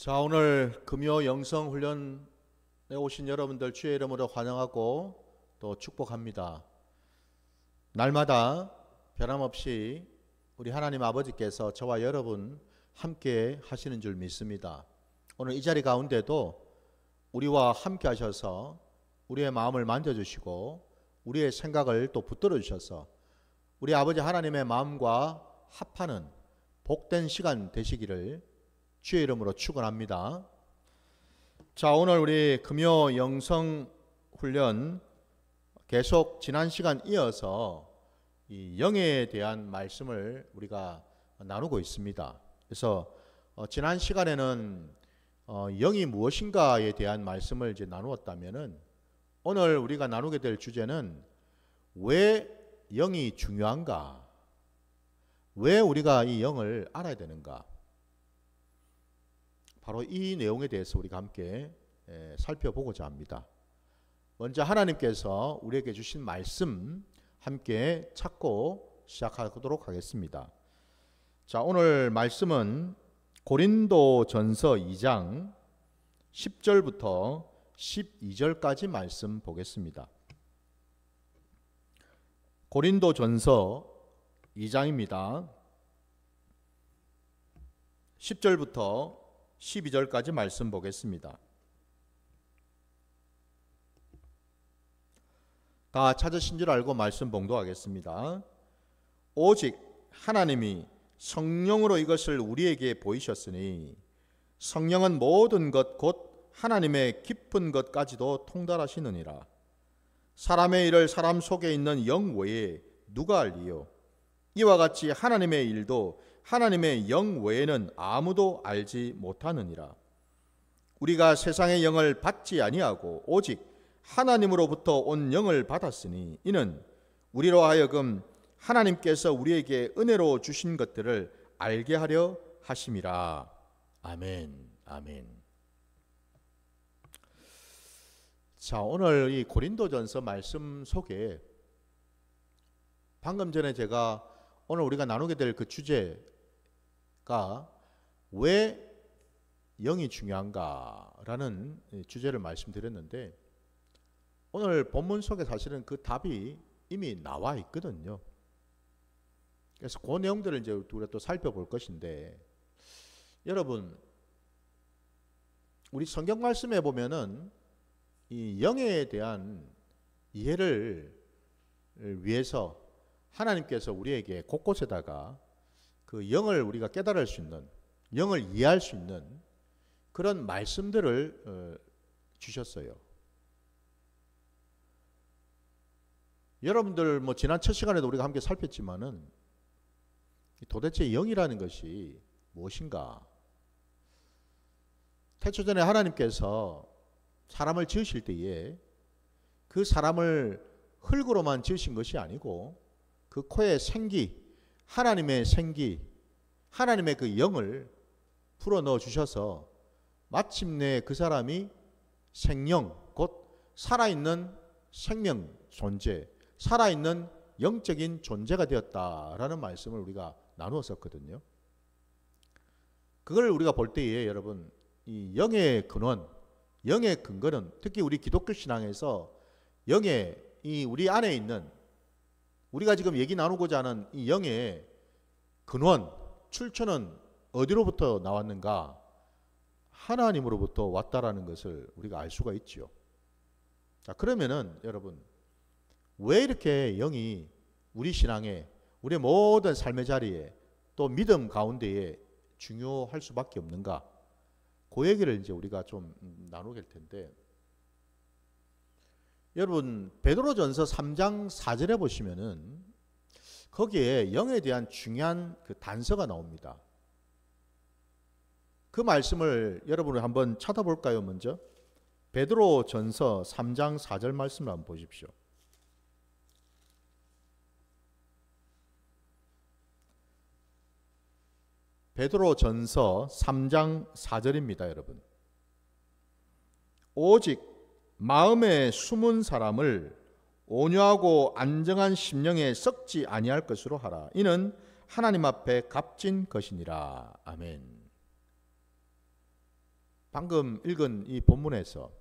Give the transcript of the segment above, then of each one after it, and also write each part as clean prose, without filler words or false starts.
자, 오늘 금요 영성 훈련에 오신 여러분들 주의 이름으로 환영하고 또 축복합니다. 날마다 변함없이 우리 하나님 아버지께서 저와 여러분 함께 하시는 줄 믿습니다. 오늘 이 자리 가운데도 우리와 함께 하셔서 우리의 마음을 만져주시고 우리의 생각을 또 붙들어 주셔서 우리 아버지 하나님의 마음과 합하는 복된 시간 되시기를 주의 이름으로 축원합니다. 자, 오늘 우리 금요 영성 훈련 계속 지난 시간 이어서 이 영에 대한 말씀을 우리가 나누고 있습니다. 그래서 지난 시간에는 영이 무엇인가에 대한 말씀을 이제 나누었다면은 오늘 우리가 나누게 될 주제는 왜 영이 중요한가? 왜 우리가 이 영을 알아야 되는가? 바로 이 내용에 대해서 우리가 함께 살펴보고자 합니다. 먼저 하나님께서 우리에게 주신 말씀 함께 찾고 시작하도록 하겠습니다. 자, 오늘 말씀은 고린도전서 2장 10절부터 12절까지 말씀 보겠습니다. 고린도전서 2장입니다. 10절부터 12절까지 말씀 보겠습니다. 다 찾으신 줄 알고 말씀 봉독하겠습니다. 오직 하나님이 성령으로 이것을 우리에게 보이셨으니 성령은 모든 것 곧 하나님의 깊은 것까지도 통달하시느니라. 사람의 일을 사람 속에 있는 영 외에 누가 알리요? 이와 같이 하나님의 일도 하나님의 영 외에는 아무도 알지 못하느니라. 우리가 세상의 영을 받지 아니하고 오직 하나님으로부터 온 영을 받았으니 이는 우리로 하여금 하나님께서 우리에게 은혜로 주신 것들을 알게 하려 하심이라. 아멘. 아멘. 자, 오늘 이 고린도전서 말씀 속에 방금 전에 제가 오늘 우리가 나누게 될 그 주제가 왜 영이 중요한가라는 주제를 말씀드렸는데 오늘 본문 속에 사실은 그 답이 이미 나와 있거든요. 그래서 그 내용들을 이제 우리가 또 살펴볼 것인데 여러분 우리 성경 말씀에 보면은 이 영에 대한 이해를 위해서 하나님께서 우리에게 곳곳에다가 그 영을 우리가 깨달을 수 있는, 영을 이해할 수 있는 그런 말씀들을 주셨어요. 여러분들 뭐 지난 첫 시간에도 우리가 함께 살폈지만은 도대체 영이라는 것이 무엇인가? 태초전에 하나님께서 사람을 지으실 때에 그 사람을 흙으로만 지으신 것이 아니고 그 코에 생기, 하나님의 생기, 하나님의 그 영을 풀어넣어 주셔서 마침내 그 사람이 생명, 곧 살아있는 생명 존재, 살아있는 영적인 존재가 되었다라는 말씀을 우리가 나누었었거든요. 그걸 우리가 볼 때에 여러분 이 영의 근원, 영의 근거는 특히 우리 기독교 신앙에서 영의 이 우리 안에 있는 우리가 지금 얘기 나누고자 하는 이 영의 근원, 출처는 어디로부터 나왔는가? 하나님으로부터 왔다라는 것을 우리가 알 수가 있죠. 자, 그러면은 여러분 왜 이렇게 영이 우리 신앙에, 우리 모든 삶의 자리에 또 믿음 가운데에 중요할 수밖에 없는가? 그 얘기를 이제 우리가 좀 나누게 될 텐데 여러분 베드로전서 3장 4절에 보시면은 거기에 영에 대한 중요한 그 단서가 나옵니다. 그 말씀을 여러분이 한번 찾아볼까요? 먼저 베드로전서 3장 4절 말씀을 한번 보십시오. 베드로전서 3장 4절입니다, 여러분. 오직 마음에 숨은 사람을 온유하고 안정한 심령에 썩지 아니할 것으로 하라. 이는 하나님 앞에 값진 것이니라. 아멘. 방금 읽은 이 본문에서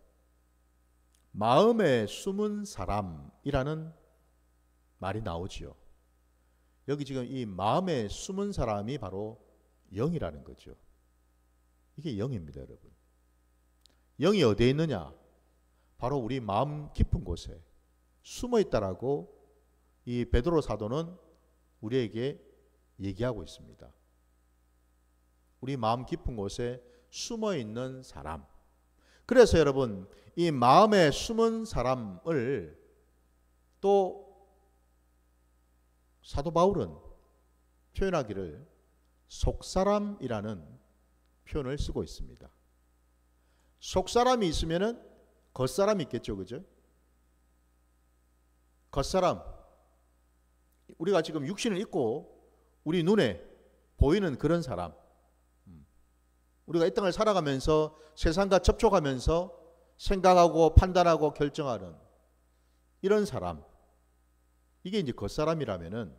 마음에 숨은 사람이라는 말이 나오지요. 여기 지금 이 마음에 숨은 사람이 바로 영이라는 거죠. 이게 영입니다, 여러분. 영이 어디에 있느냐? 바로 우리 마음 깊은 곳에 숨어 있다라고 이 베드로 사도는 우리에게 얘기하고 있습니다. 우리 마음 깊은 곳에 숨어 있는 사람. 그래서 여러분, 이 마음에 숨은 사람을 또 사도 바울은 표현하기를 속사람이라는 표현을 쓰고 있습니다. 속사람이 있으면은 겉사람이 있겠죠, 그죠? 겉사람, 우리가 지금 육신을 입고 우리 눈에 보이는 그런 사람, 우리가 이 땅을 살아가면서 세상과 접촉하면서 생각하고 판단하고 결정하는 이런 사람, 이게 이제 겉사람이라면은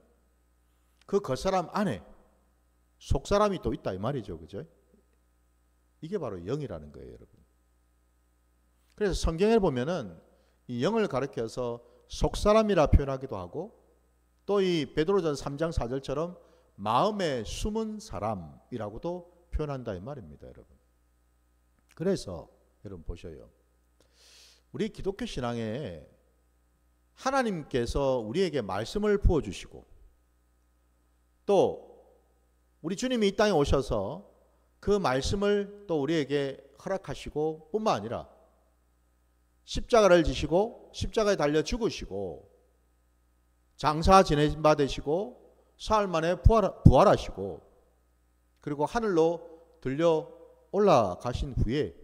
그 겉사람 안에 속사람이 또 있다 이 말이죠, 그죠? 이게 바로 영이라는 거예요, 여러분. 그래서 성경에 보면은 이 영을 가리켜서 속사람이라 표현하기도 하고 또 이 베드로전 3장 4절처럼 마음에 숨은 사람이라고도 표현한다 이 말입니다, 여러분. 그래서 여러분 보셔요. 우리 기독교 신앙에 하나님께서 우리에게 말씀을 부어주시고 또 우리 주님이 이 땅에 오셔서 그 말씀을 또 우리에게 허락하시고 뿐만 아니라 십자가를 지시고 십자가에 달려 죽으시고 장사 지내심 받으시고 사흘 만에 부활하시고 그리고 하늘로 들려 올라가신 후에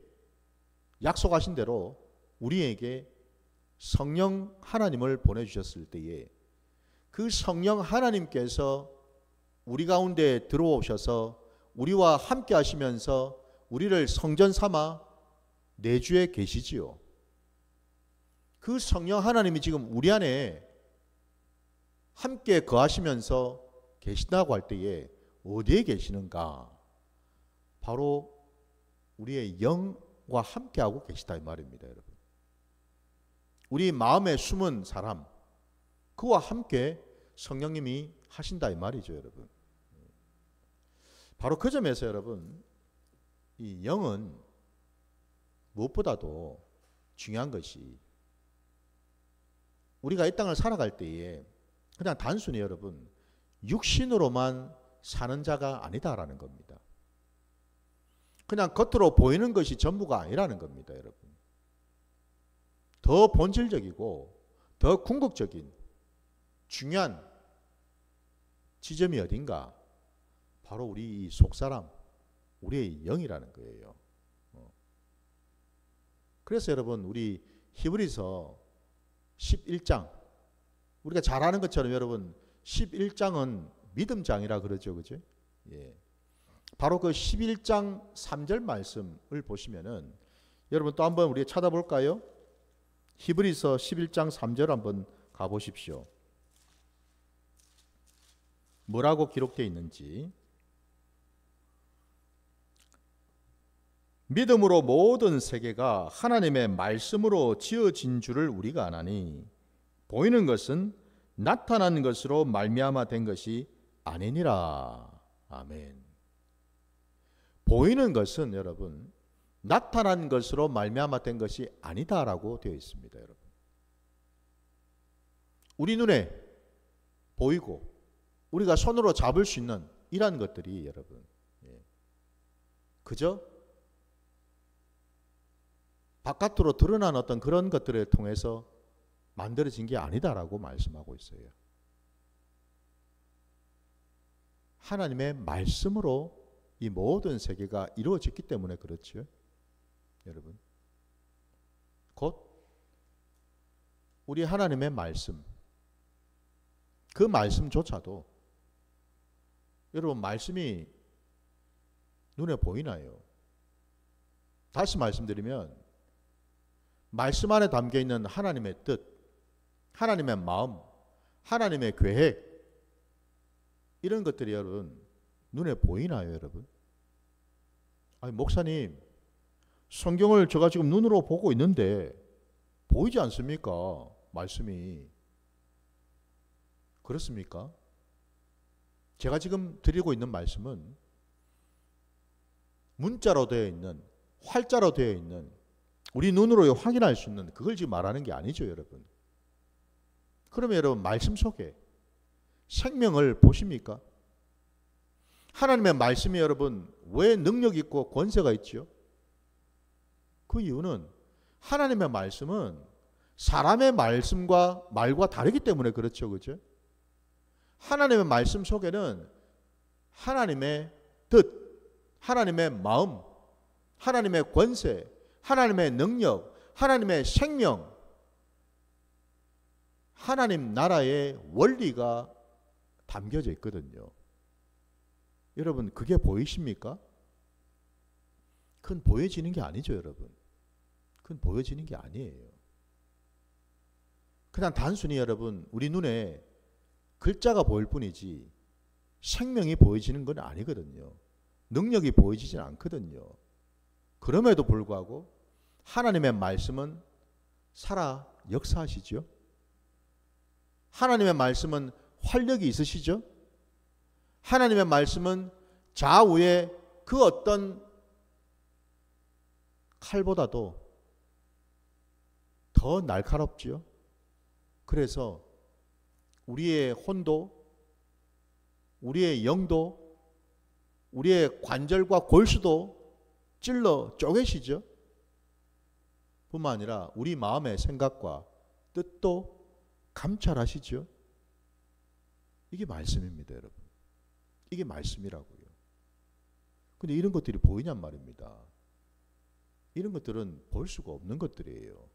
약속하신 대로 우리에게 성령 하나님을 보내주셨을 때에 그 성령 하나님께서 우리 가운데 들어오셔서 우리와 함께 하시면서 우리를 성전 삼아 내주에 계시지요. 그 성령 하나님이 지금 우리 안에 함께 거하시면서 계신다고 할 때에 어디에 계시는가? 바로 우리의 영과 함께하고 계시다 이 말입니다, 여러분. 우리 마음에 숨은 사람, 그와 함께 성령님이 하신다 이 말이죠, 여러분. 바로 그 점에서 여러분, 이 영은 무엇보다도 중요한 것이 우리가 이 땅을 살아갈 때에 그냥 단순히 여러분 육신으로만 사는 자가 아니다라는 겁니다. 그냥 겉으로 보이는 것이 전부가 아니라는 겁니다, 여러분. 더 본질적이고 더 궁극적인 중요한 지점이 어딘가? 바로 우리 이 속사람, 우리의 영이라는 거예요. 그래서 여러분 우리 히브리서 11장, 우리가 잘 아는 것처럼 여러분 11장은 믿음장이라 그러죠, 그죠? 예. 바로 그 11장 3절 말씀을 보시면은 여러분 또 한번 우리 찾아볼까요? 히브리서 11장 3절 한번 가보십시오. 뭐라고 기록되어 있는지. 믿음으로 모든 세계가 하나님의 말씀으로 지어진 줄을 우리가 아나니 보이는 것은 나타난 것으로 말미암아 된 것이 아니니라. 아멘. 보이는 것은 여러분 나타난 것으로 말미암아 된 것이 아니다라고 되어 있습니다, 여러분. 우리 눈에 보이고 우리가 손으로 잡을 수 있는 이러한 것들이 여러분 그저 바깥으로 드러난 어떤 그런 것들을 통해서 만들어진 게 아니다라고 말씀하고 있어요. 하나님의 말씀으로 이 모든 세계가 이루어졌기 때문에 그렇죠, 여러분. 곧 우리 하나님의 말씀, 그 말씀조차도 여러분 말씀이 눈에 보이나요? 다시 말씀드리면 말씀 안에 담겨있는 하나님의 뜻, 하나님의 마음, 하나님의 계획, 이런 것들이 여러분 눈에 보이나요, 여러분? 아니 목사님 성경을 제가 지금 눈으로 보고 있는데 보이지 않습니까? 말씀이. 그렇습니까? 제가 지금 드리고 있는 말씀은 문자로 되어 있는, 활자로 되어 있는, 우리 눈으로 확인할 수 있는 그걸 지금 말하는 게 아니죠, 여러분. 그러면 여러분, 말씀 속에 생명을 보십니까? 하나님의 말씀이 여러분 왜 능력 있고 권세가 있죠? 그 이유는 하나님의 말씀은 사람의 말씀과 말과 다르기 때문에 그렇죠. 그죠? 하나님의 말씀 속에는 하나님의 뜻, 하나님의 마음, 하나님의 권세, 하나님의 능력, 하나님의 생명, 하나님 나라의 원리가 담겨져 있거든요. 여러분, 그게 보이십니까? 그건 보여지는 게 아니죠, 여러분. 그건 보여지는 게 아니에요. 그냥 단순히 여러분, 우리 눈에 글자가 보일 뿐이지 생명이 보여지는 건 아니거든요. 능력이 보여지진 않거든요. 그럼에도 불구하고 하나님의 말씀은 살아 역사하시죠. 하나님의 말씀은 활력이 있으시죠. 하나님의 말씀은 좌우에 그 어떤 칼보다도 더 날카롭지요. 그래서 우리의 혼도, 우리의 영도, 우리의 관절과 골수도 찔러 쪼개시죠. 뿐만 아니라 우리 마음의 생각과 뜻도 감찰하시죠. 이게 말씀입니다, 여러분. 이게 말씀이라고요. 근데 이런 것들이 보이냔 말입니다. 이런 것들은 볼 수가 없는 것들이에요.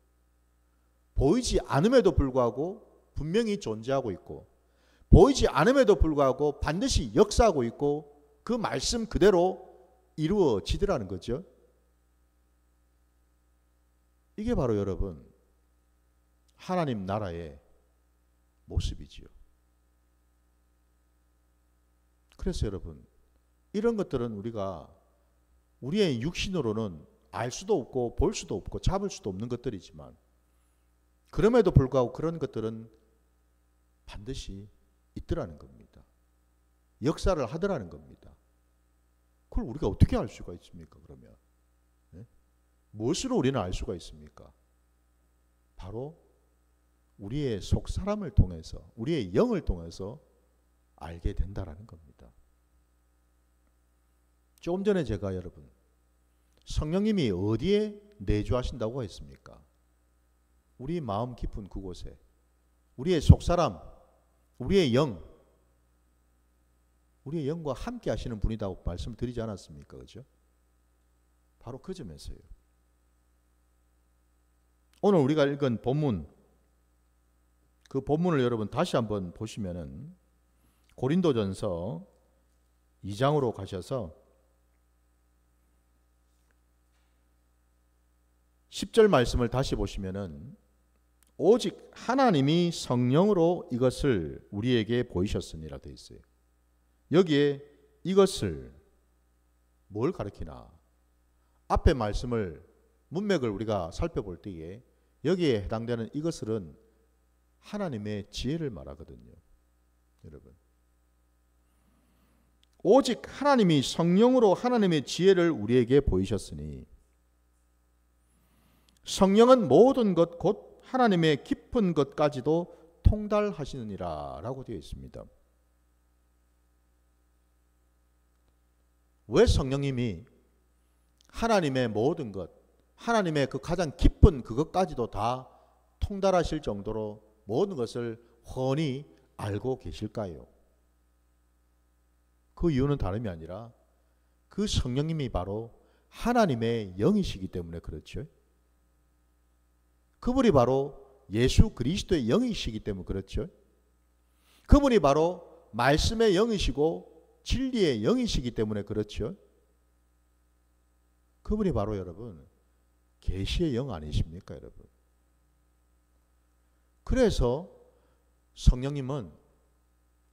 보이지 않음에도 불구하고 분명히 존재하고 있고, 보이지 않음에도 불구하고 반드시 역사하고 있고, 그 말씀 그대로 이루어지더라는 거죠. 이게 바로 여러분 하나님 나라의 모습이지요. 그래서 여러분, 이런 것들은 우리가 우리의 육신으로는 알 수도 없고 볼 수도 없고 잡을 수도 없는 것들이지만, 그럼에도 불구하고 그런 것들은 반드시 있더라는 겁니다. 역사를 하더라는 겁니다. 그걸 우리가 어떻게 알 수가 있습니까, 그러면? 네? 무엇으로 우리는 알 수가 있습니까? 바로 우리의 속사람을 통해서, 우리의 영을 통해서 알게 된다라는 겁니다. 조금 전에 제가 여러분, 성령님이 어디에 내주하신다고 했습니까? 우리 마음 깊은 그곳에, 우리의 속사람, 우리의 영, 우리의 영과 함께 하시는 분이라고 말씀드리지 않았습니까? 그죠? 바로 그 점에서요. 오늘 우리가 읽은 본문, 그 본문을 여러분 다시 한번 보시면은 고린도전서 2장으로 가셔서 10절 말씀을 다시 보시면은 오직 하나님이 성령으로 이것을 우리에게 보이셨으니라 되어 있어요. 여기에 이것을 뭘 가리키나? 앞에 말씀을, 문맥을 우리가 살펴볼 때에 여기에 해당되는 이것은 하나님의 지혜를 말하거든요. 여러분, 오직 하나님이 성령으로 하나님의 지혜를 우리에게 보이셨으니 성령은 모든 것 곧 하나님의 깊은 것까지도 통달하시느니라 라고 되어 있습니다. 왜 성령님이 하나님의 모든 것, 하나님의 그 가장 깊은 그것까지도 다 통달하실 정도로 모든 것을 훤히 알고 계실까요? 그 이유는 다름이 아니라 그 성령님이 바로 하나님의 영이시기 때문에 그렇죠. 그분이 바로 예수 그리스도의 영이시기 때문에 그렇죠. 그분이 바로 말씀의 영이시고 진리의 영이시기 때문에 그렇죠. 그분이 바로 여러분 계시의 영 아니십니까, 여러분? 그래서 성령님은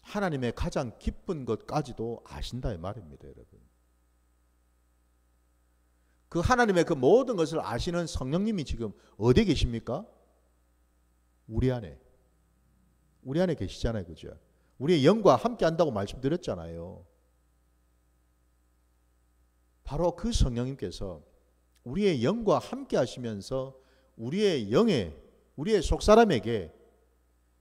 하나님의 가장 깊은 것까지도 아신다 이 말입니다, 여러분. 그 하나님의 그 모든 것을 아시는 성령님이 지금 어디에 계십니까? 우리 안에 계시잖아요. 그죠? 우리의 영과 함께 한다고 말씀드렸잖아요. 바로 그 성령님께서 우리의 영과 함께 하시면서 우리의 영에, 우리의 속사람에게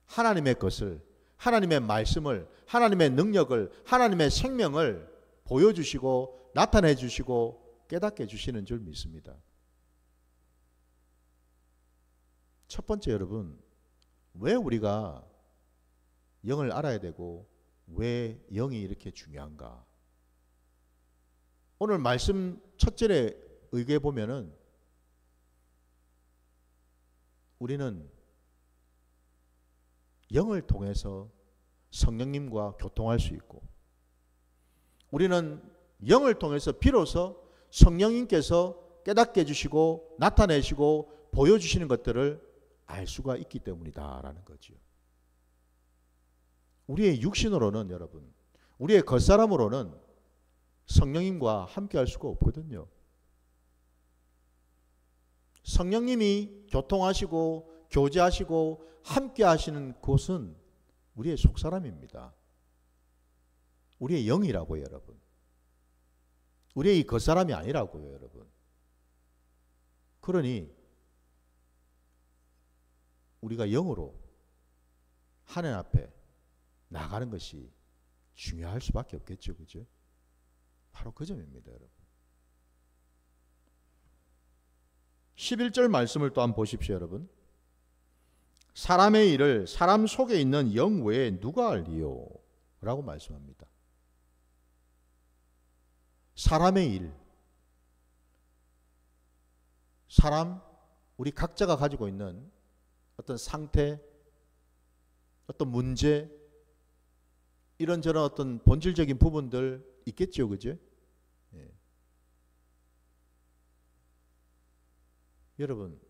하나님의 것을, 하나님의 말씀을, 하나님의 능력을, 하나님의 생명을 보여주시고 나타내 주시고 깨닫게 해주시는 줄 믿습니다. 첫 번째, 여러분, 왜 우리가 영을 알아야 되고 왜 영이 이렇게 중요한가? 오늘 말씀 첫 절에 의궤 보면은 우리는 영을 통해서 성령님과 교통할 수 있고, 우리는 영을 통해서 비로소 성령님께서 깨닫게 해주시고 나타내시고 보여주시는 것들을 알 수가 있기 때문이다라는 거죠. 우리의 육신으로는, 여러분, 우리의 겉사람으로는 성령님과 함께 할 수가 없거든요. 성령님이 교통하시고 교제하시고 함께 하시는 곳은 우리의 속사람입니다. 우리의 영이라고요, 여러분. 우리의 겉사람이 아니라고요, 여러분. 그러니 우리가 영으로 하나님 앞에 나가는 것이 중요할 수밖에 없겠죠. 그죠? 바로 그 점입니다, 여러분. 11절 말씀을 또 한번 보십시오, 여러분. 사람의 일을 사람 속에 있는 영 외에 누가 알리요? 라고 말씀합니다. 사람의 일. 사람, 우리 각자가 가지고 있는 어떤 상태, 어떤 문제, 이런저런 어떤 본질적인 부분들 있겠죠. 그죠? 예. 여러분,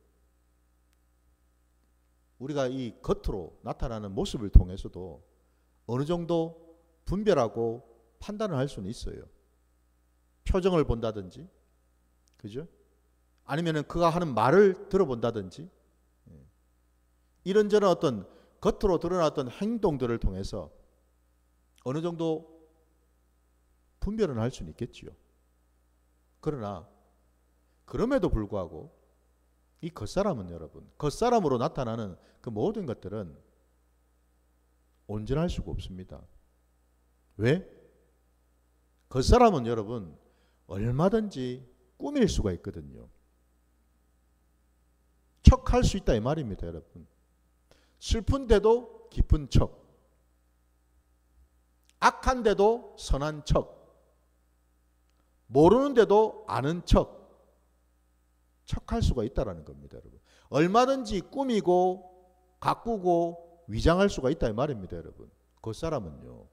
우리가 이 겉으로 나타나는 모습을 통해서도 어느 정도 분별하고 판단을 할 수는 있어요. 표정을 본다든지, 그죠? 아니면은 그가 하는 말을 들어본다든지, 이런저런 어떤 겉으로 드러났던 행동들을 통해서 어느 정도 분별은 할 수는 있겠지요. 그러나 그럼에도 불구하고 이 겉사람은, 여러분, 겉사람으로 나타나는 그 모든 것들은 온전할 수가 없습니다. 왜? 겉사람은, 여러분, 얼마든지 꾸밀 수가 있거든요. 척할 수 있다 이 말입니다, 여러분. 슬픈데도 기쁜 척, 악한데도 선한 척, 모르는데도 아는 척, 척할 수가 있다는 겁니다, 여러분. 얼마든지 꾸미고 가꾸고 위장할 수가 있다 이 말입니다, 여러분. 겉사람은요.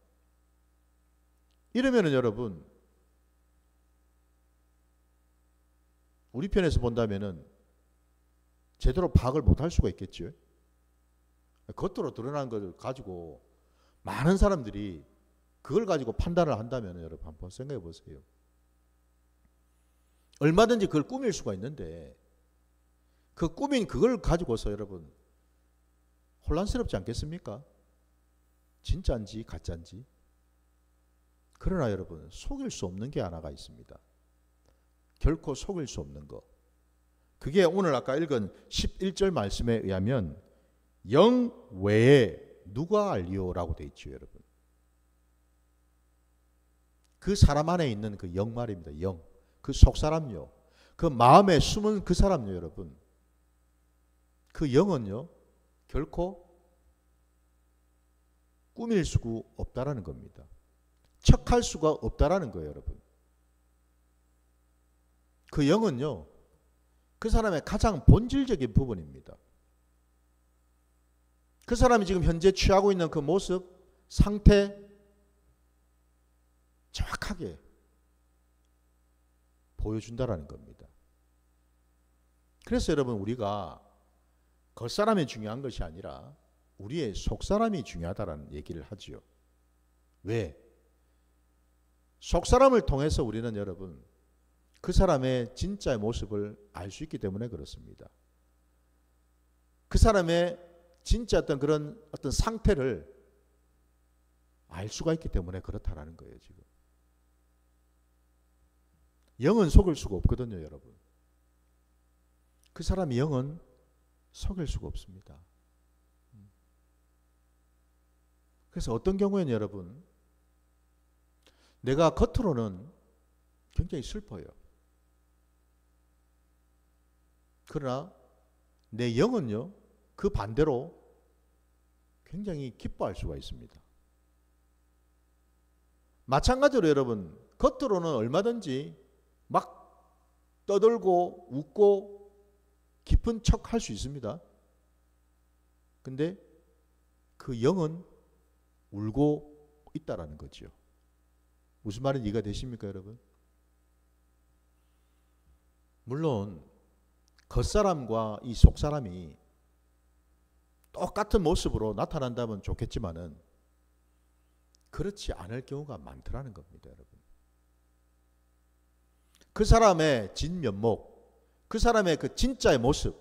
이러면은, 여러분, 우리 편에서 본다면은 제대로 파악을 못할 수가 있겠죠. 겉으로 드러난 것을 가지고 많은 사람들이 그걸 가지고 판단을 한다면, 여러분 한번 생각해 보세요. 얼마든지 그걸 꾸밀 수가 있는데 그 꾸민 그걸 가지고서, 여러분, 혼란스럽지 않겠습니까? 진짜인지 가짜인지. 그러나 여러분, 속일 수 없는 게 하나가 있습니다. 결코 속일 수 없는 거. 그게 오늘 아까 읽은 11절 말씀에 의하면 영 외에 누가 알리오라고 되어 있죠, 여러분. 그 사람 안에 있는 그 영 말입니다. 영. 그 속사람요. 그 마음에 숨은 그 사람요, 여러분. 그 영은요, 결코 꾸밀 수가 없다라는 겁니다. 척할 수가 없다라는 거예요, 여러분. 그 영은요, 그 사람의 가장 본질적인 부분입니다. 그 사람이 지금 현재 취하고 있는 그 모습, 상태 정확하게 보여준다라는 겁니다. 그래서 여러분, 우리가 겉사람이 중요한 것이 아니라 우리의 속사람이 중요하다라는 얘기를 하지요. 왜? 속사람을 통해서 우리는, 여러분, 그 사람의 진짜의 모습을 알 수 있기 때문에 그렇습니다. 그 사람의 진짜 그런 어떤 상태를 알 수가 있기 때문에 그렇다라는 거예요, 지금. 영은 속일 수가 없거든요, 여러분. 그 사람의 영은 속일 수가 없습니다. 그래서 어떤 경우에는 여러분, 내가 겉으로는 굉장히 슬퍼요. 그러나 내 영은요, 그 반대로 굉장히 기뻐할 수가 있습니다. 마찬가지로 여러분, 겉으로는 얼마든지 막 떠들고 웃고 깊은 척 할 수 있습니다. 근데 그 영은 울고 있다라는 거죠. 무슨 말인지 이해가 되십니까, 여러분? 물론 겉사람과 이 속사람이 똑같은 모습으로 나타난다면 좋겠지만은 그렇지 않을 경우가 많더라는 겁니다, 여러분. 그 사람의 진면목, 그 사람의 그 진짜의 모습,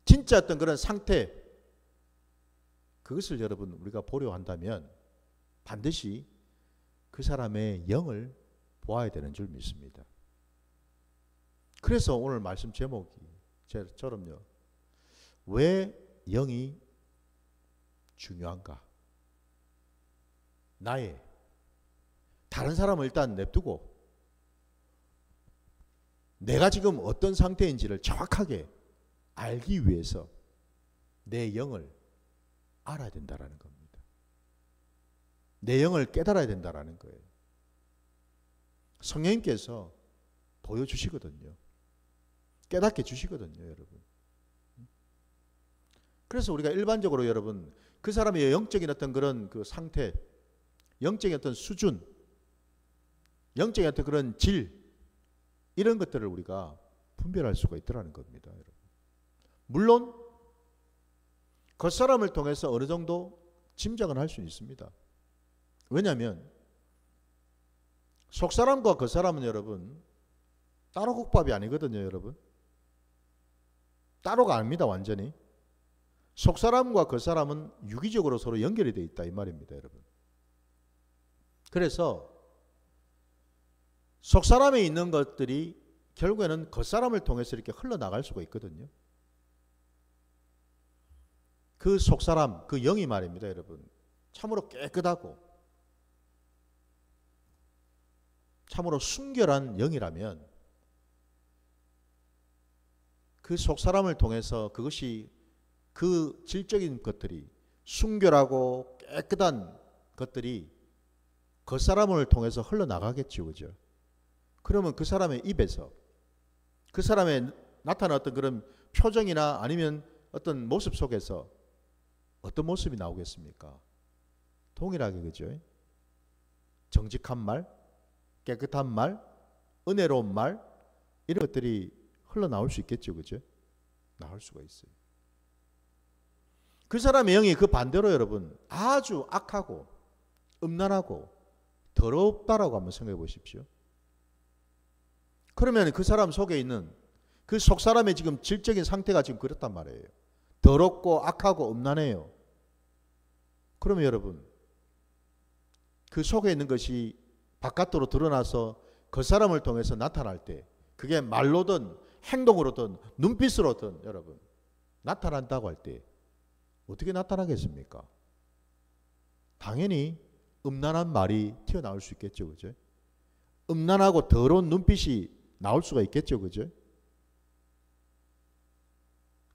진짜 어떤 그런 상태, 그것을 여러분 우리가 보려 한다면 반드시 그 사람의 영을 보아야 되는 줄 믿습니다. 그래서 오늘 말씀 제목이 저럼요, 왜 영이 중요한가? 나의 다른 사람을 일단 냅두고 내가 지금 어떤 상태인지를 정확하게 알기 위해서 내 영을 알아야 된다라는 겁니다. 내 영을 깨달아야 된다라는 거예요. 성령님께서 보여주시거든요. 깨닫게 주시거든요, 여러분. 그래서 우리가 일반적으로 여러분, 그 사람의 영적인 어떤 그런 그 상태, 영적인 어떤 수준, 영적인 어떤 그런 질, 이런 것들을 우리가 분별할 수가 있더라는 겁니다, 여러분. 물론 겉사람을 통해서 어느 정도 짐작은 할 수 있습니다. 왜냐하면 속사람과 겉사람은 여러분 따로 국밥이 아니거든요, 여러분. 따로가 아닙니다, 완전히. 속사람과 겉사람은 유기적으로 서로 연결이 되어 있다, 이 말입니다, 여러분. 그래서 속사람에 있는 것들이 결국에는 겉사람을 통해서 이렇게 흘러나갈 수가 있거든요. 그 속사람, 그 영이 말입니다, 여러분. 참으로 깨끗하고 참으로 순결한 영이라면 그 속사람을 통해서 그것이 그 질적인 것들이 순결하고 깨끗한 것들이 겉사람을 통해서 흘러나가겠죠, 그죠? 그러면 그 사람의 입에서 그 사람의 나타난 어떤 그런 표정이나 아니면 어떤 모습 속에서 어떤 모습이 나오겠습니까? 동일하게, 그죠? 정직한 말, 깨끗한 말, 은혜로운 말, 이런 것들이 흘러나올 수 있겠죠, 그죠? 나올 수가 있어요. 그 사람의 영이 그 반대로 여러분 아주 악하고 음란하고 더럽다라고 한번 생각해 보십시오. 그러면 그 사람 속에 있는 그 속사람의 지금 질적인 상태가 지금 그렇단 말이에요. 더럽고 악하고 음란해요. 그러면 여러분 그 속에 있는 것이 바깥으로 드러나서 그 사람을 통해서 나타날 때 그게 말로든 행동으로든 눈빛으로든 여러분 나타난다고 할 때 어떻게 나타나겠습니까? 당연히 음란한 말이 튀어나올 수 있겠죠, 그죠? 음란하고 더러운 눈빛이 나올 수가 있겠죠, 그죠?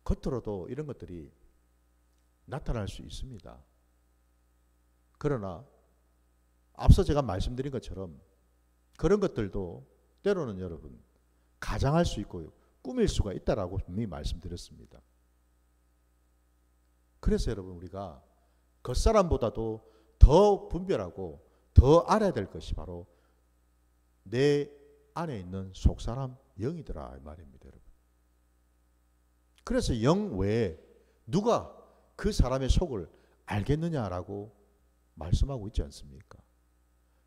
겉으로도 이런 것들이 나타날 수 있습니다. 그러나 앞서 제가 말씀드린 것처럼 그런 것들도 때로는 여러분 가장할 수 있고 꾸밀 수가 있다라고 분명히 말씀드렸습니다. 그래서 여러분 우리가 겉사람보다도 더 분별하고 더 알아야 될 것이 바로 내 안에 있는 속사람 영이더라 이 말입니다, 여러분. 그래서 영 외에 누가 그 사람의 속을 알겠느냐라고 말씀하고 있지 않습니까?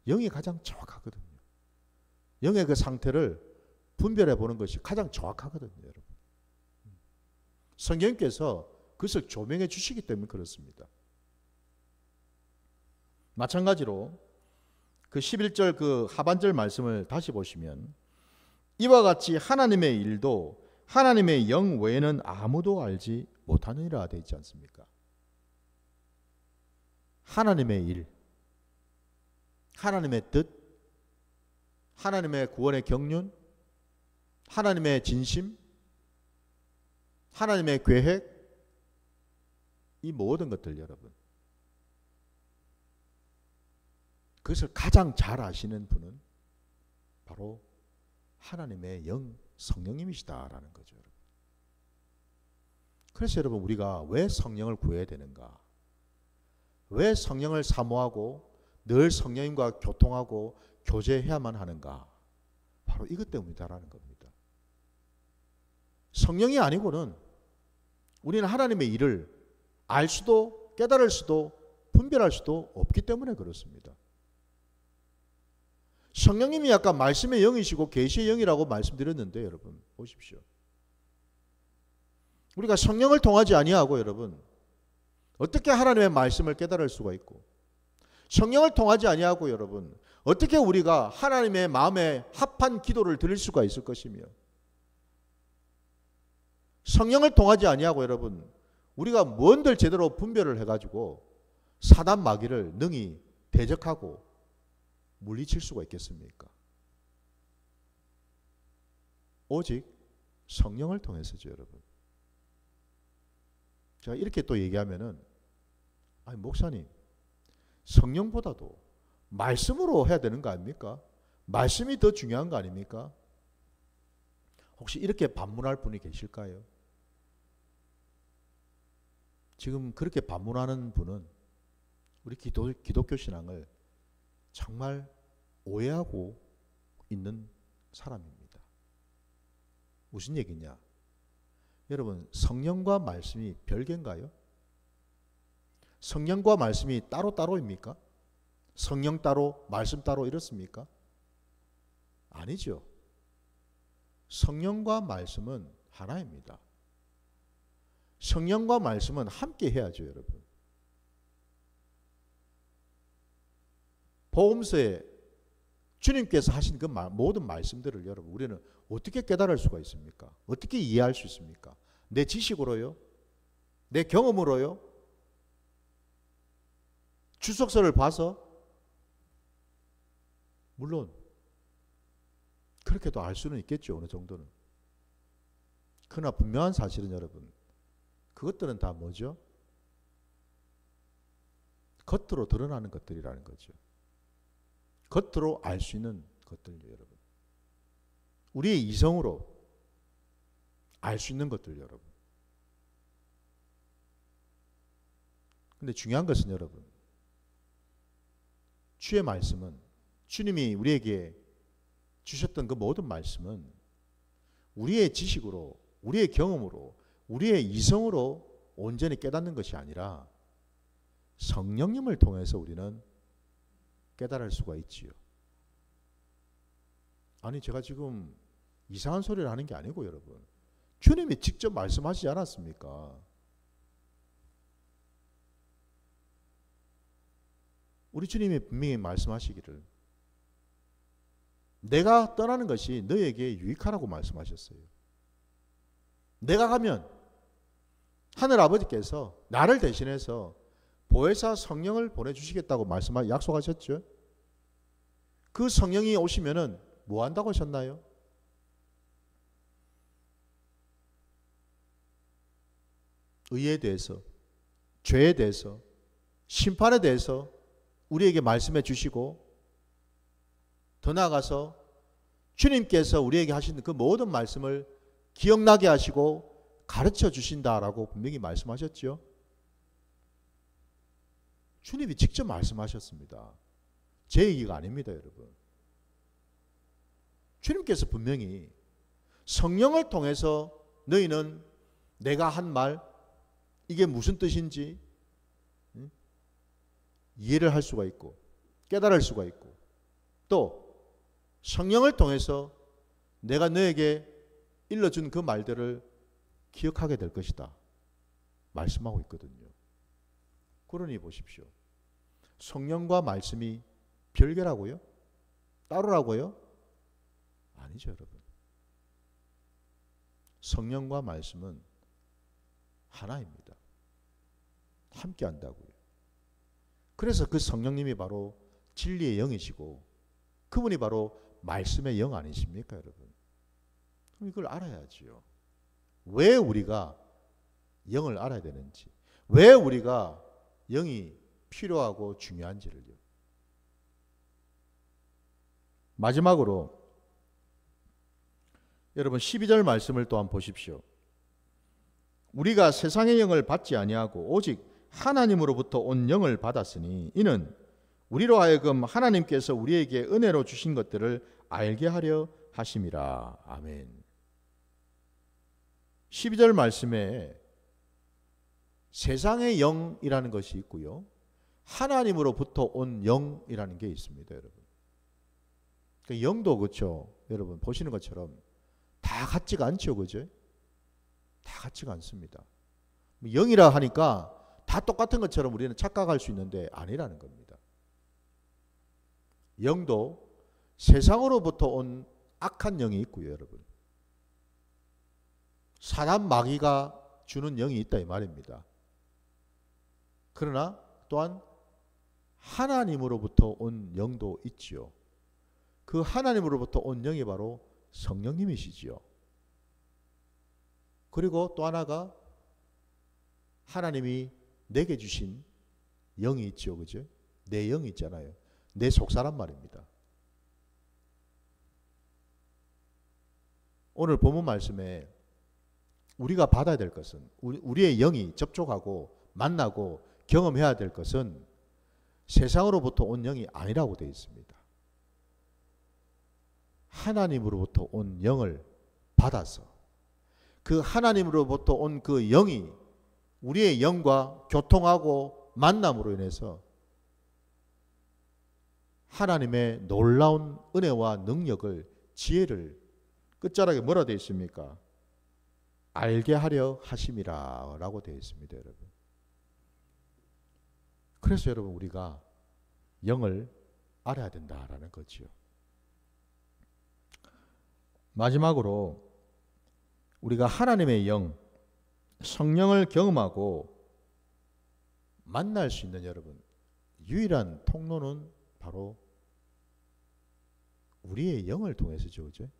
영이 가장 정확하거든요. 영의 그 상태를 분별해 보는 것이 가장 정확하거든요, 여러분. 성경께서 그것을 조명해 주시기 때문에 그렇습니다. 마찬가지로 그 11절 그 하반절 말씀을 다시 보시면 이와 같이 하나님의 일도 하나님의 영 외에는 아무도 알지 못하느니라 되어 있지 않습니까? 하나님의 일, 하나님의 뜻, 하나님의 구원의 경륜, 하나님의 진심, 하나님의 계획, 이 모든 것들 여러분, 그것을 가장 잘 아시는 분은 바로 하나님의 영 성령님이시다라는 거죠. 여러분. 그래서 여러분 우리가 왜 성령을 구해야 되는가? 왜 성령을 사모하고 늘 성령님과 교통하고 교제해야만 하는가? 바로 이것 때문이다라는 겁니다. 성령이 아니고는 우리는 하나님의 일을 알 수도 깨달을 수도 분별할 수도 없기 때문에 그렇습니다. 성령님이 아까 말씀의 영이시고 계시의 영이라고 말씀드렸는데 여러분 보십시오. 우리가 성령을 통하지 아니하고 여러분 어떻게 하나님의 말씀을 깨달을 수가 있고, 성령을 통하지 아니하고 여러분 어떻게 우리가 하나님의 마음에 합한 기도를 드릴 수가 있을 것이며, 성령을 통하지 아니하고 여러분 우리가 뭔들 제대로 분별을 해가지고 사단 마귀를 능히 대적하고 물리칠 수가 있겠습니까? 오직 성령을 통해서죠, 여러분. 제가 이렇게 또 얘기하면은, 아니 목사님, 성령보다도 말씀으로 해야 되는 거 아닙니까? 말씀이 더 중요한 거 아닙니까? 혹시 이렇게 반문할 분이 계실까요? 지금 그렇게 반문하는 분은 우리 기독교 신앙을 정말 오해하고 있는 사람입니다. 무슨 얘기냐? 여러분, 성령과 말씀이 별개인가요? 성령과 말씀이 따로따로입니까? 성령 따로, 말씀 따로 이렇습니까? 아니죠. 성령과 말씀은 하나입니다. 성령과 말씀은 함께 해야죠, 여러분. 복음서에 주님께서 하신 그 모든 말씀들을 여러분 우리는 어떻게 깨달을 수가 있습니까? 어떻게 이해할 수 있습니까? 내 지식으로요? 내 경험으로요? 주석서를 봐서? 물론 그렇게도 알 수는 있겠죠, 어느 정도는. 그러나 분명한 사실은 여러분, 그것들은 다 뭐죠? 겉으로 드러나는 것들이라는 거죠. 겉으로 알 수 있는 것들요, 여러분. 우리의 이성으로 알 수 있는 것들, 여러분. 근데 중요한 것은 여러분, 주의 말씀은, 주님이 우리에게 주셨던 그 모든 말씀은 우리의 지식으로, 우리의 경험으로, 우리의 이성으로 온전히 깨닫는 것이 아니라 성령님을 통해서 우리는 깨달을 수가 있지요. 아니 제가 지금 이상한 소리를 하는 게 아니고 여러분, 주님이 직접 말씀하시지 않았습니까? 우리 주님이 분명히 말씀하시기를 내가 떠나는 것이 너에게 유익하라고 말씀하셨어요. 내가 가면 하늘 아버지께서 나를 대신해서 보혜사 성령을 보내주시겠다고 약속하셨죠. 그 성령이 오시면은 뭐 한다고 하셨나요? 의에 대해서, 죄에 대해서, 심판에 대해서 우리에게 말씀해 주시고, 더 나아가서 주님께서 우리에게 하신 그 모든 말씀을 기억나게 하시고 가르쳐 주신다라고 분명히 말씀하셨죠. 주님이 직접 말씀하셨습니다. 제 얘기가 아닙니다, 여러분. 주님께서 분명히 성령을 통해서 너희는 내가 한 말, 이게 무슨 뜻인지 이해를 할 수가 있고 깨달을 수가 있고, 또 성령을 통해서 내가 너에게 일러준 그 말들을 기억하게 될 것이다. 말씀하고 있거든요. 그러니 보십시오. 성령과 말씀이 별개라고요? 따로라고요? 아니죠, 여러분. 성령과 말씀은 하나입니다. 함께 한다고요. 그래서 그 성령님이 바로 진리의 영이시고 그분이 바로 말씀의 영 아니십니까, 여러분? 이걸 알아야지요. 왜 우리가 영을 알아야 되는지, 왜 우리가 영이 필요하고 중요한지를요. 마지막으로 여러분 12절 말씀을 또한 보십시오. 우리가 세상의 영을 받지 아니하고 오직 하나님으로부터 온 영을 받았으니 이는 우리로 하여금 하나님께서 우리에게 은혜로 주신 것들을 알게 하려 하심이라. 아멘. 12절 말씀에 세상의 영이라는 것이 있고요, 하나님으로부터 온 영이라는 게 있습니다, 여러분. 그 영도 그렇죠, 여러분 보시는 것처럼 다 같지가 않죠, 그죠? 다 같지가 않습니다. 영이라 하니까 다 똑같은 것처럼 우리는 착각할 수 있는데 아니라는 겁니다. 영도 세상으로부터 온 악한 영이 있고요, 여러분. 사단 마귀가 주는 영이 있다 이 말입니다. 그러나 또한 하나님으로부터 온 영도 있지요. 그 하나님으로부터 온 영이 바로 성령님이시지요. 그리고 또 하나가 하나님이 내게 주신 영이 있죠, 그죠? 내 영이 있잖아요. 내 속사람 말입니다. 오늘 본문 말씀에 우리가 받아야 될 것은, 우리의 영이 접촉하고 만나고 경험해야 될 것은 세상으로부터 온 영이 아니라고 되어 있습니다. 하나님으로부터 온 영을 받아서 그 하나님으로부터 온 그 영이 우리의 영과 교통하고 만남으로 인해서 하나님의 놀라운 은혜와 능력을, 지혜를 끝자락에 뭐라 되어 있습니까? 알게 하려 하심이라 라고 되어 있습니다, 여러분. 그래서 여러분 우리가 영을 알아야 된다라는 거지요. 마지막으로 우리가 하나님의 영, 성령을 경험하고 만날 수 있는 여러분 유일한 통로는 바로 우리의 영을 통해서죠, 그죠?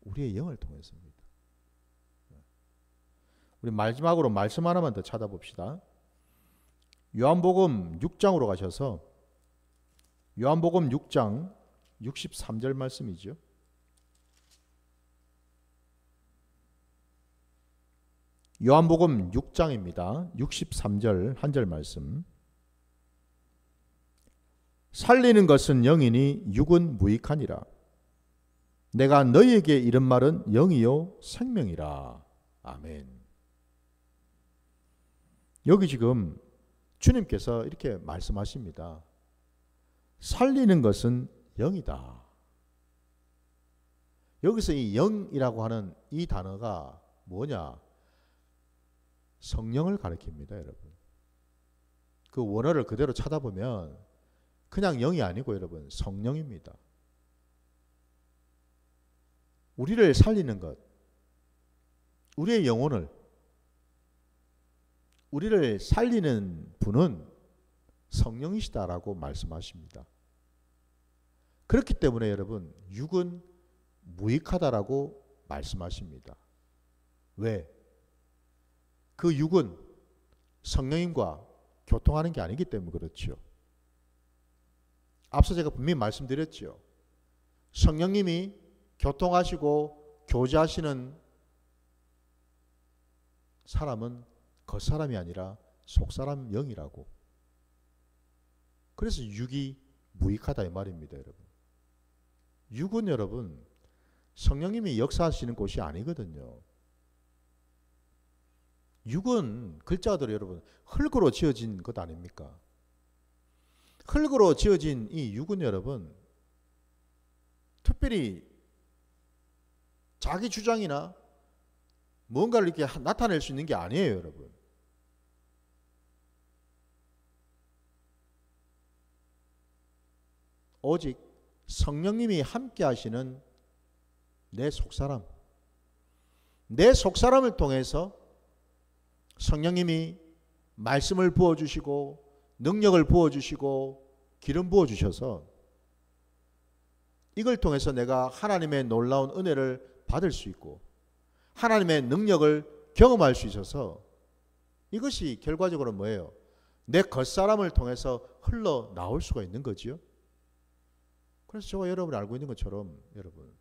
우리의 영을 통해서입니다. 우리 마지막으로 말씀 하나만 더 찾아봅시다. 요한복음 6장으로 가셔서 요한복음 6장 63절 말씀이죠. 요한복음 6장입니다. 63절 한 절 말씀. 살리는 것은 영이니 육은 무익하니라. 내가 너희에게 이른 말은 영이요 생명이라. 아멘. 여기 지금 주님께서 이렇게 말씀하십니다. 살리는 것은 영이다. 여기서 이 영이라고 하는 이 단어가 뭐냐? 성령을 가리킵니다, 여러분. 그 원어를 그대로 찾아보면 그냥 영이 아니고 여러분 성령입니다. 우리를 살리는 것, 우리의 영혼을, 우리를 살리는 분은 성령이시다라고 말씀하십니다. 그렇기 때문에 여러분 육은 무익하다라고 말씀하십니다. 왜? 그 육은 성령님과 교통하는 게 아니기 때문에 그렇죠. 앞서 제가 분명히 말씀드렸죠. 성령님이 교통하시고 교제하시는 사람은 겉사람이 아니라 속사람 영이라고. 그래서 육이 무익하다 이 말입니다, 여러분. 육은 여러분 성령님이 역사하시는 곳이 아니거든요. 육은 글자들이 여러분 흙으로 지어진 것 아닙니까? 흙으로 지어진 이 육은 여러분 특별히 자기 주장이나 뭔가를 이렇게 나타낼 수 있는 게 아니에요, 여러분. 오직 성령님이 함께 하시는 내 속사람, 내 속사람을 통해서 성령님이 말씀을 부어주시고 능력을 부어주시고 기름 부어주셔서 이걸 통해서 내가 하나님의 놀라운 은혜를 받을 수 있고 하나님의 능력을 경험할 수 있어서 이것이 결과적으로 뭐예요? 내 겉사람을 통해서 흘러나올 수가 있는 거지요. 그래서 저와 여러분이 알고 있는 것처럼 여러분,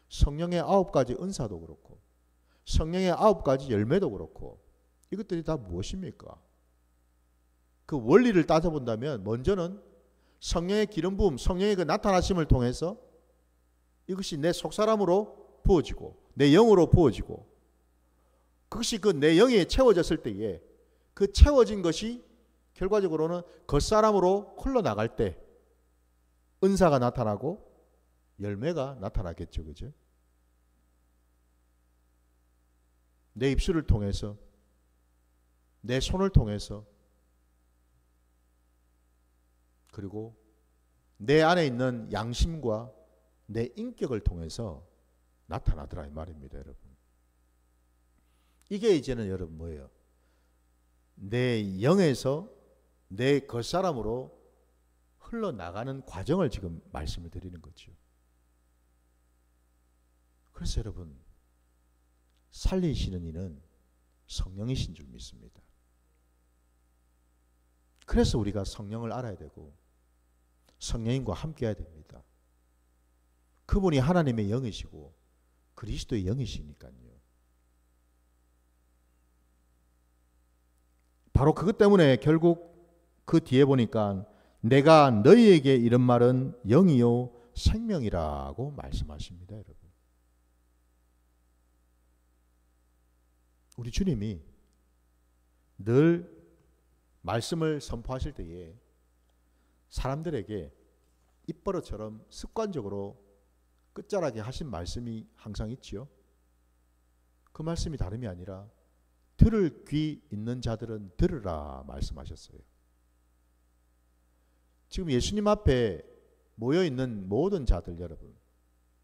성령의 9가지 은사도 그렇고 성령의 9가지 열매도 그렇고 이것들이 다 무엇입니까? 그 원리를 따져본다면 먼저는 성령의 기름 부음, 성령의 그 나타나심을 통해서 이것이 내 속사람으로 부어지고 내 영으로 부어지고 그것이 그 내 영이 채워졌을 때에 그 채워진 것이 결과적으로는 겉사람으로 흘러나갈 때 은사가 나타나고 열매가 나타나겠죠. 그죠? 내 입술을 통해서 내 손을 통해서 그리고 내 안에 있는 양심과 내 인격을 통해서 나타나더라 이 말입니다, 여러분. 이게 이제는 여러분 뭐예요? 내 영에서 내 겉사람으로 흘러나가는 과정을 지금 말씀을 드리는 거죠. 그래서 여러분, 살리시는 이는 성령이신 줄 믿습니다. 그래서 우리가 성령을 알아야 되고 성령님과 함께 해야 됩니다. 그분이 하나님의 영이시고 그리스도의 영이시니까요. 바로 그것 때문에 결국 그 뒤에 보니까 내가 너희에게 이런 말은 영이요 생명이라고 말씀하십니다, 여러분. 우리 주님이 늘 말씀을 선포하실 때에 사람들에게 입버릇처럼 습관적으로 끝자락에 하신 말씀이 항상 있지요. 그 말씀이 다름이 아니라 들을 귀 있는 자들은 들으라 말씀하셨어요. 지금 예수님 앞에 모여있는 모든 자들 여러분,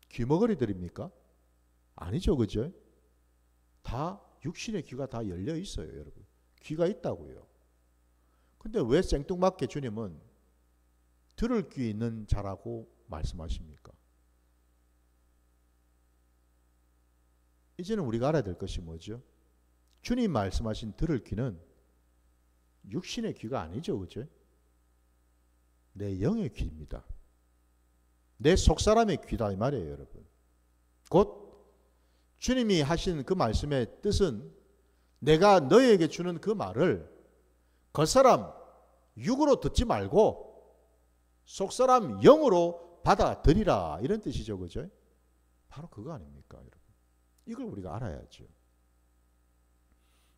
귀머거리들입니까? 아니죠, 그죠? 다 육신의 귀가 다 열려 있어요, 여러분. 귀가 있다고요. 근데 왜 생뚱맞게 주님은 들을 귀 있는 자라고 말씀하십니까? 이제는 우리가 알아야 될 것이 뭐죠? 주님 말씀하신 들을 귀는 육신의 귀가 아니죠, 그죠? 내 영의 귀입니다. 내 속사람의 귀다 이 말이에요, 여러분. 곧 주님이 하신 그 말씀의 뜻은 내가 너희에게 주는 그 말을 겉사람 육으로 듣지 말고 속사람 영으로 받아들이라 이런 뜻이죠, 그죠? 바로 그거 아닙니까, 여러분? 이걸 우리가 알아야죠.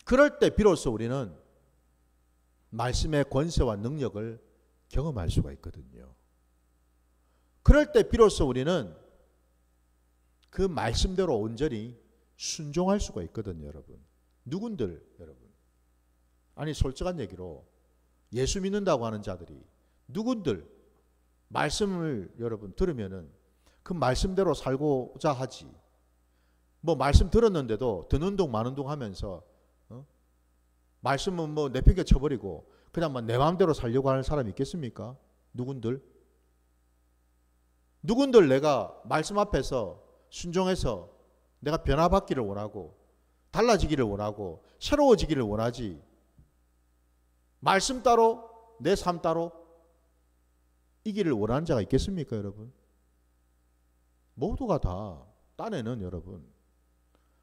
그럴 때 비로소 우리는 말씀의 권세와 능력을 경험할 수가 있거든요. 그럴 때 비로소 우리는 그 말씀대로 온전히 순종할 수가 있거든요, 여러분. 누군들, 여러분. 아니, 솔직한 얘기로 예수 믿는다고 하는 자들이 누군들 말씀을 여러분 들으면은 그 말씀대로 살고자 하지. 뭐 말씀 들었는데도 듣는 둥 마는 둥 하면서 말씀은 뭐 내팽개 쳐버리고 그냥 내 마음대로 살려고 하는 사람이 있겠습니까? 누군들 내가 말씀 앞에서 순종해서 내가 변화받기를 원하고 달라지기를 원하고 새로워지기를 원하지, 말씀 따로 내 삶 따로 이 길을 원하는 자가 있겠습니까, 여러분? 모두가 다 딴에는 여러분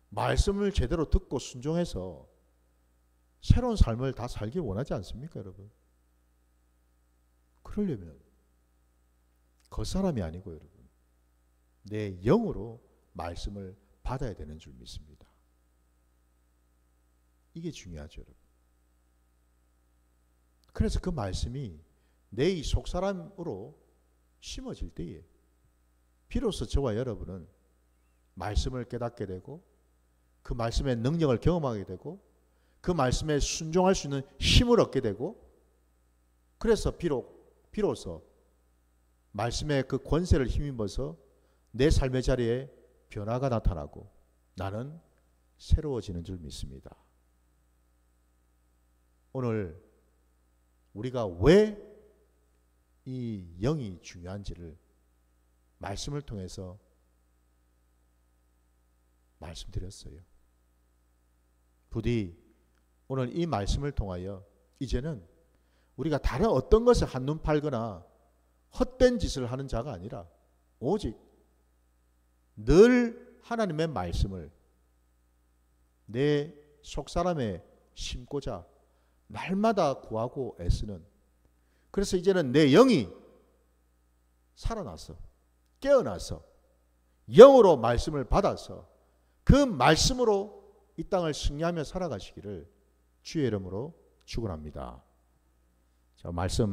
말씀을 제대로 듣고 순종해서 새로운 삶을 다 살기 원하지 않습니까, 여러분? 그러려면 겉사람이 아니고 여러분 내 영으로 말씀을 받아야 되는 줄 믿습니다. 이게 중요하죠, 여러분. 그래서 그 말씀이 내 이 속사람으로 심어질 때에 비로소 저와 여러분은 말씀을 깨닫게 되고 그 말씀의 능력을 경험하게 되고 그 말씀에 순종할 수 있는 힘을 얻게 되고 그래서 비로소 말씀의 그 권세를 힘입어서 내 삶의 자리에 변화가 나타나고 나는 새로워지는 줄 믿습니다. 오늘 우리가 왜 이 영이 중요한지를 말씀을 통해서 말씀드렸어요. 부디 오늘 이 말씀을 통하여 이제는 우리가 다른 어떤 것에 한눈 팔거나 헛된 짓을 하는 자가 아니라 오직 늘 하나님의 말씀을 내 속사람에 심고자 날마다 구하고 애쓰는, 그래서 이제는 내 영이 살아나서 깨어나서 영으로 말씀을 받아서 그 말씀으로 이 땅을 승리하며 살아가시기를 주의 이름으로 축원합니다. 자, 말씀